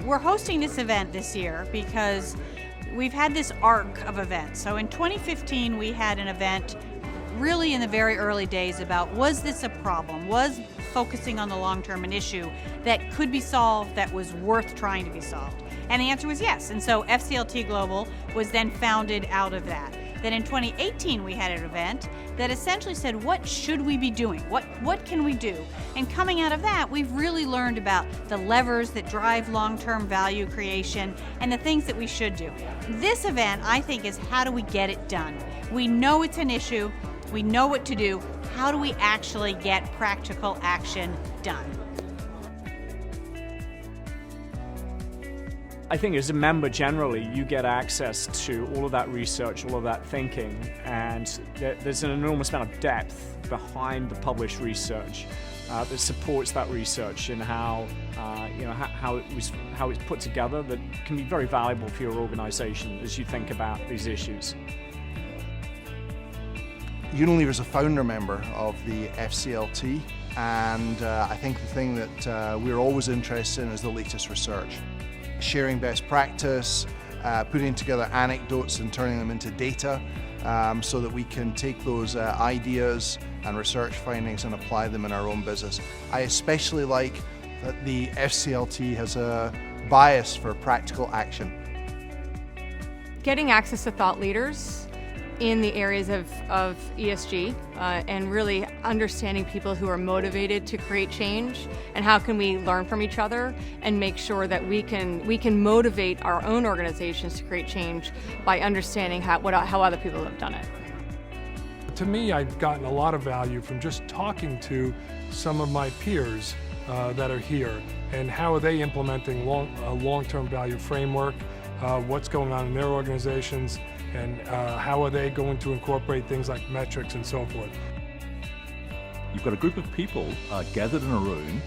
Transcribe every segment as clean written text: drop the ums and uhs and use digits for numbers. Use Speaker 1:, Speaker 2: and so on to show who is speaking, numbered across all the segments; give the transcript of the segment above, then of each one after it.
Speaker 1: we're hosting this event this year because we've had this arc of events. So in 2015, we had an event really in the very early days about, was this a problem? Was focusing on the long term an issue that could be solved, that was worth trying to be solved? And the answer was yes. And so FCLT Global was then founded out of that. Then in 2018, we had an event that essentially said, what should we be doing? What can we do? And coming out of that, we've really learned about the levers that drive long-term value creation and the things that we should do. This event, I think, is how do we get it done? We know it's an issue. We know what to do. How do we actually get practical action done?
Speaker 2: I think as a member generally, you get access to all of that research, all of that thinking, and there's an enormous amount of depth behind the published research that supports that research and how it's put together, that can be very valuable for your organization as you think about these issues.
Speaker 3: Unilever is a founder member of the FCLT, and I think the thing that we're always interested in is the latest research. Sharing best practice, putting together anecdotes and turning them into data so that we can take those ideas and research findings and apply them in our own business. I especially like that the FCLT has a bias for practical action.
Speaker 4: Getting access to thought leaders in the areas of ESG and really understanding people who are motivated to create change, and how can we learn from each other and make sure that we can motivate our own organizations to create change by understanding how other people have done it.
Speaker 5: To me, I've gotten a lot of value from just talking to some of my peers that are here, and how are they implementing a long-term value framework, what's going on in their organizations, and how are they going to incorporate things like metrics and so forth.
Speaker 6: You've got a group of people gathered in a room.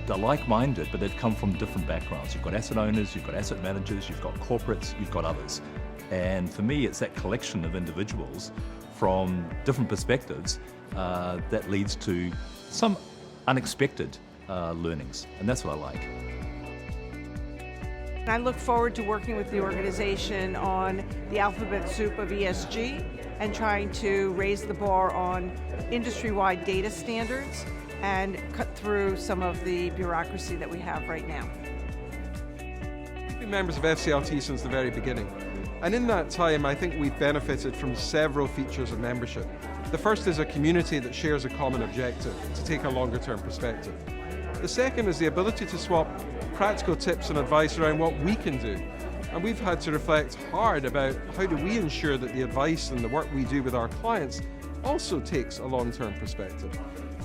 Speaker 6: They're like-minded, but they've come from different backgrounds. You've got asset owners, you've got asset managers, you've got corporates, you've got others. And for me, it's that collection of individuals from different perspectives that leads to some unexpected learnings, and that's what I like.
Speaker 7: I look forward to working with the organization on the alphabet soup of ESG and trying to raise the bar on industry-wide data standards and cut through some of the bureaucracy that we have right now.
Speaker 8: We've been members of FCLT since the very beginning, and in that time I think we've benefited from several features of membership. The first is a community that shares a common objective, to take a longer-term perspective. The second is the ability to swap practical tips and advice around what we can do. And we've had to reflect hard about how do we ensure that the advice and the work we do with our clients also takes a long-term perspective.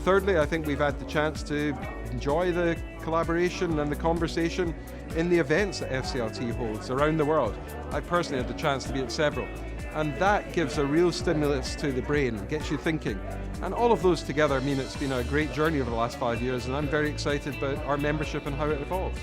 Speaker 8: Thirdly, I think we've had the chance to enjoy the collaboration and the conversation in the events that FCLT holds around the world. I personally had the chance to be at several. And that gives a real stimulus to the brain, gets you thinking. And all of those together mean it's been a great journey over the last 5 years, and I'm very excited about our membership and how it evolves.